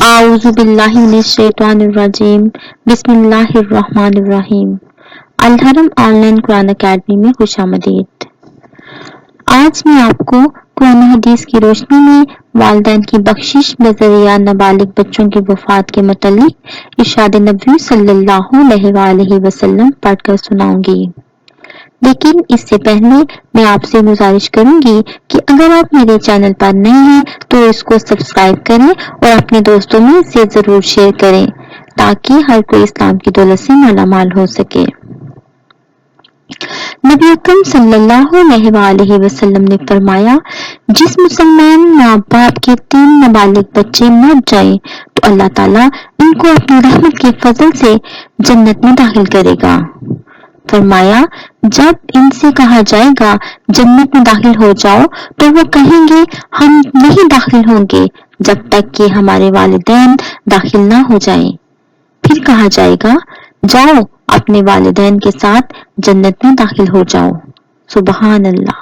اعوذ باللہ من الشیطان الرجیم بسم اللہ الرحمن الرحیم۔ الحرم آن لائن قرآن اکیڈمی میں خوش آمدید۔ آج میں آپ کو قرآن حدیث کی روشنی میں والدین کی بخشش بذریعہ نابالغ بچوں کی وفات کے متعلق ارشاد نبوی صلی اللہ علیہ وآلہ وسلم پڑھ کر سناؤں گی، لیکن اس سے پہلے میں آپ سے گزارش کروں گی کہ اگر آپ میرے چینل پر نئے ہیں تو اس کو سبسکرائب کریں اور اپنے دوستوں میں اسے ضرور شیئر کریں تاکہ ہر کوئی اسلام کی دولت سے مالا مال ہو سکے۔ نبی اکرم صلی اللہ علیہ وآلہ وسلم نے فرمایا، جس مسلمان ماں باپ کے 3 نابالغ بچے مر جائیں تو اللہ تعالیٰ ان کو اپنی رحمت کے فضل سے جنت میں داخل کرے گا۔ فرمایا، جب ان سے کہا جائے گا جنت میں داخل ہو جاؤ تو وہ کہیں گے ہم نہیں داخل ہوں گے جب تک کہ ہمارے والدین داخل نہ ہو جائیں۔ پھر کہا جائے گا جاؤ اپنے والدین کے ساتھ جنت میں داخل ہو جاؤ۔ سبحان اللہ۔